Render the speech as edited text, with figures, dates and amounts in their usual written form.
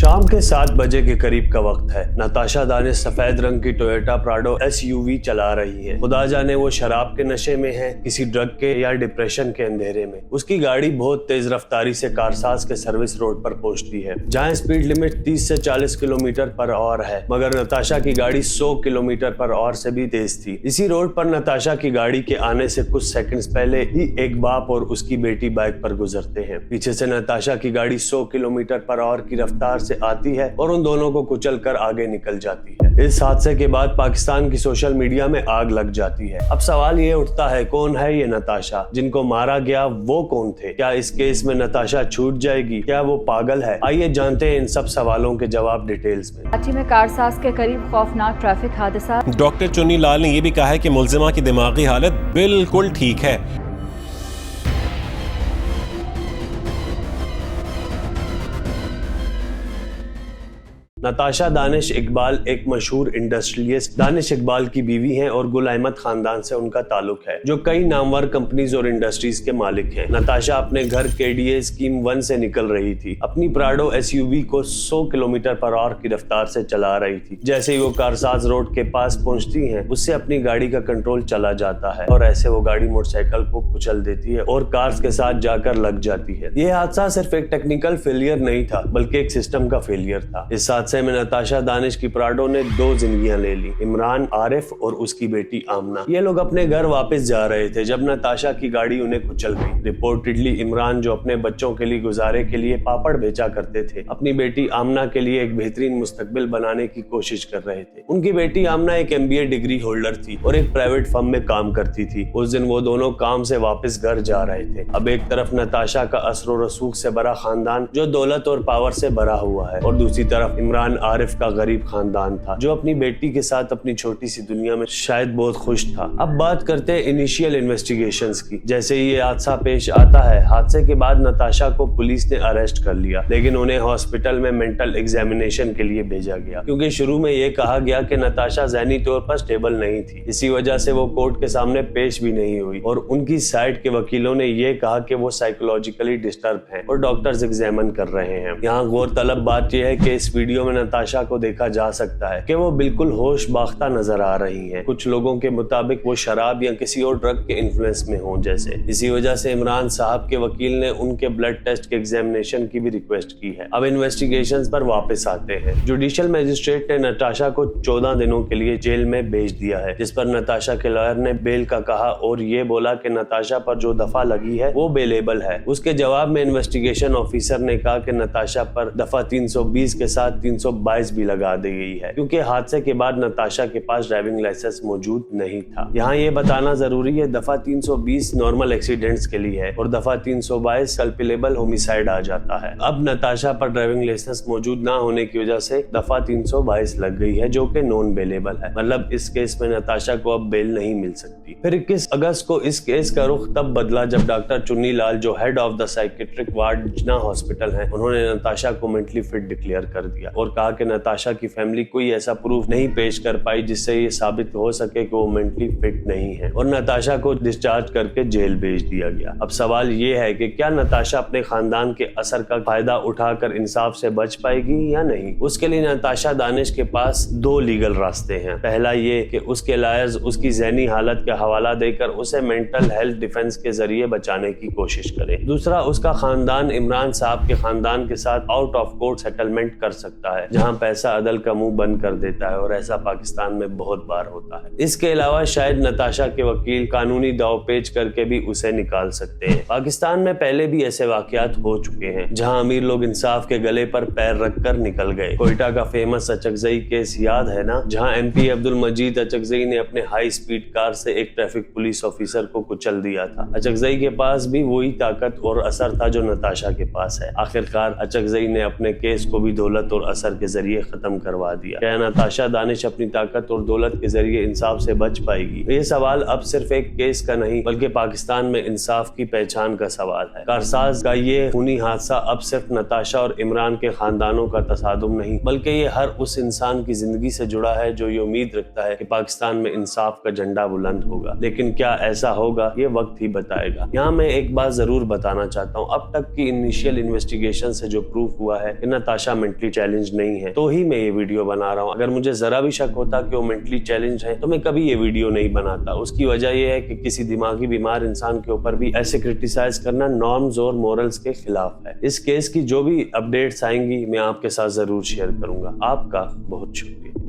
शाम के 7 बजे के करीब का वक्त है। नताशा दानिश सफेद रंग की टोयोटा प्राडो SUV चला रही है। खुदा जाने वो शराब के नशे में है, किसी ड्रग के या डिप्रेशन के अंधेरे में। उसकी गाड़ी बहुत तेज रफ्तारी से कारसाज के सर्विस रोड पर पहुंचती है, जहां स्पीड लिमिट 30 से 40 किलोमीटर पर आवर है, मगर नताशा की गाड़ी 100 किलोमीटर पर आवर से भी तेज थी। इसी रोड पर नताशा की गाड़ी के आने से कुछ सेकंड्स पहले ही एक बाप और उसकी बेटी बाइक पर गुजरते हैं। पीछे से नताशा की गाड़ी 100 किलोमीटर पर आवर की रफ्तार से आती है और उन दोनों को कुचलकर आगे निकल जाती है। इस हादसे के बाद पाकिस्तान की सोशल मीडिया में आग लग जाती है। अब सवाल ये उठता है, कौन है ये नताशा? जिनको मारा गया वो कौन थे? क्या इस केस में नताशा छूट जाएगी? क्या वो पागल है? आइए जानते हैं इन सब सवालों के जवाब डिटेल्स में। कराची में कारसाज के करीब खौफनाक ट्रैफिक हादसा। डॉक्टर चुन्नी लाल ने यह भी कहा है कि मुलजिमा की दिमागी हालत बिल्कुल ठीक है। नताशा दानिश इकबाल एक मशहूर इंडस्ट्रियलिस्ट दानिश इकबाल की बीवी हैं और गुल अहमद खानदान से उनका ताल्लुक है, जो कई नामवर कंपनीज और इंडस्ट्रीज के मालिक हैं। नताशा अपने घर KDA स्कीम 1 से निकल रही थी। अपनी प्राडो SUV को 100 किलोमीटर पर आवर की रफ्तार से चला रही थी। जैसे ही वो कारसाज रोड के पास पहुंचती हैं, उससे अपनी गाड़ी का कंट्रोल चला जाता है और ऐसे वो गाड़ी मोटरसाइकिल को कुचल देती है और कार्स के साथ जाकर लग जाती है। ये हादसा सिर्फ एक टेक्निकल फेलियर नहीं था, बल्कि एक सिस्टम का फेलियर था। इस हादसे में नताशा दानिश की प्राडो ने 2 जिंदगियां ले ली, इमरान, आरिफ और उसकी बेटी आमना। ये लोग अपने घर वापस जा रहे थे जब नताशा की गाड़ी उन्हें कुचल गई। रिपोर्टेडली इमरान, जो अपने बच्चों के लिए गुजारे के लिए पापड़ बेचा करते थे, अपनी बेटी आमना के लिए एक बेहतरीन मुस्तकबिल बनाने की कोशिश कर रहे थे। उनकी बेटी आमना एक MBA डिग्री होल्डर थी और एक प्राइवेट फर्म में काम करती थी। उस दिन वो दोनों काम से वापस घर जा रहे थे। अब एक तरफ नताशा का असर रसूख से भरा खानदान, जो दौलत और पावर से भरा हुआ है, और दूसरी तरफ इमरान आरिफ का गरीब खानदान था, जो अपनी बेटी के साथ अपनी छोटी सी दुनिया में शायद बहुत खुश था। अब बात करते हैं इनिशियल इन्वेस्टिगेशंस की। जैसे ये हादसा पेश आता है, हादसे के बाद नताशा को पुलिस ने अरेस्ट कर लिया, लेकिन उन्हें हॉस्पिटल में मेंटल एग्जामिनेशन के लिए भेजा गया, क्योंकि शुरू में ये कहा गया कि नताशा ज़हनी तौर पर स्टेबल नहीं थी। इसी वजह से वो कोर्ट के सामने पेश भी नहीं हुई और उनकी साइड के वकीलों ने ये कहा कि वो साइकोलॉजिकली डिस्टर्ब हैं और डॉक्टर्स एग्जामिन कर रहे हैं। यहाँ गौरतलब बात यह है कि इस वीडियो में नताशा को देखा जा सकता है कि वो बिल्कुल होश बाख्ता नजर आ रही हैं। कुछ लोगों के मुताबिक वो शराब या किसी और ड्रग के इन्फ्लुएंस में हों जैसे। इसी वजह से इमरान साहब के वकील ने उनके ब्लड टेस्ट के एग्जामिनेशन की भी रिक्वेस्ट की है। अब इन्वेस्टिगेशंस पर वापस आते हैं। जुडिशियल मजिस्ट्रेट ने नताशा को 14 दिनों के लिए जेल में भेज दिया है, जिस पर नताशा के लॉयर ने बेल का कहा और ये बोला कि नताशा पर जो दफा लगी है वो बेलेबल है। उसके जवाब में इन्वेस्टिगेशन ऑफिसर ने कहा कि नताशा पर दफा 320 के साथ 322 भी लगा दी गई है, क्योंकि हादसे के बाद नताशा के पास ड्राइविंग लाइसेंस मौजूद नहीं था। यहाँ ये बताना जरूरी है, दफा 320 नॉर्मल एक्सीडेंट्स के लिए है और दफा 322 कल्पिलेबल होमिसाइड आ जाता है। अब नताशा पर ड्राइविंग लाइसेंस मौजूद ना होने की वजह से दफा 322 लग गई है, जो कि नॉन बेलेबल है। मतलब इस केस में नताशा को अब बेल नहीं मिल सकती। फिर 21 अगस्त को इस केस का रुख तब बदला जब डॉक्टर चुन्नी लाल, जो head of the psychiatric ward Jinnah hospital है, उन्होंने नताशा को मेंटली फिट डिक्लेयर कर दिया और कहा कि नताशा की फैमिली कोई ऐसा प्रूफ नहीं पेश कर पाई जिससे ये साबित हो सके कि वो मेंटली फिट नहीं है, और नताशा को डिस्चार्ज करके जेल भेज दिया गया। अब सवाल ये है कि क्या नताशा अपने खानदान के असर का फायदा उठाकर इंसाफ से बच पाएगी या नहीं? उसके लिए नताशा दानिश के पास 2 लीगल रास्ते हैं। पहला ये कि उसके लॉयर्स उसकी ज़हनी हालत का हवाला देकर उसे मेंटल हेल्थ डिफेंस के जरिए बचाने की कोशिश करें। दूसरा, उसका खानदान इमरान साहब के खानदान के साथ आउट ऑफ कोर्ट सेटलमेंट कर सकता है, जहां पैसा अदल का मुंह बंद कर देता है, और ऐसा पाकिस्तान में बहुत बार होता है। इसके अलावा शायद नताशा के वकील कानूनी दावपेच करके भी उसे निकाल सकते हैं। पाकिस्तान में पहले भी ऐसे वाकयात हो चुके हैं जहां अमीर लोग इंसाफ के गले पर पैर रखकर निकल गए। कोयटा का फेमस अचकजई केस याद है ना, जहां MP अब्दुल मजीद अचकजई ने अपने हाई स्पीड कार से एक ट्रैफिक पुलिस ऑफिसर को कुचल दिया था। अचकजई के पास भी वही ताकत और असर था जो नताशा के पास है। आखिरकार अचकजई ने अपने केस को भी दौलत और असर اثر کے ذریعے ختم کروا دیا۔ کیا نتاشا دانش اپنی طاقت اور دولت کے ذریعے انصاف سے بچ پائے گی؟ یہ سوال اب صرف ایک کیس کا نہیں بلکہ پاکستان میں انصاف کی پہچان کا سوال ہے۔ کارساز کا یہ خونی حادثہ اب صرف نتاشا اور عمران کے خاندانوں کا تصادم نہیں بلکہ یہ ہر اس انسان کی زندگی سے جڑا ہے جو یہ امید رکھتا ہے کہ پاکستان میں انصاف کا جھنڈا بلند ہوگا، لیکن کیا ایسا ہوگا یہ وقت ہی بتائے گا۔ یہاں میں ایک بات ضرور بتانا چاہتا ہوں، اب تک کی انیشیل انویسٹیگیشن سے جو پروف ہوا ہے کہ نتاشا مینٹلی چیلنج نہیں ہے تو ہی میں یہ ویڈیو بنا رہا ہوں۔ اگر مجھے ذرا بھی شک ہوتا کہ وہ مینٹلی چیلنج ہے تو میں کبھی یہ ویڈیو نہیں بناتا۔ اس کی وجہ یہ ہے کہ کسی دماغی بیمار انسان کے اوپر بھی ایسے کرٹیسائز کرنا نارمز اور مورلز کے خلاف ہے۔ اس کیس کی جو بھی اپڈیٹس آئیں گی میں آپ کے ساتھ ضرور شیئر کروں گا۔ آپ کا بہت شکریہ۔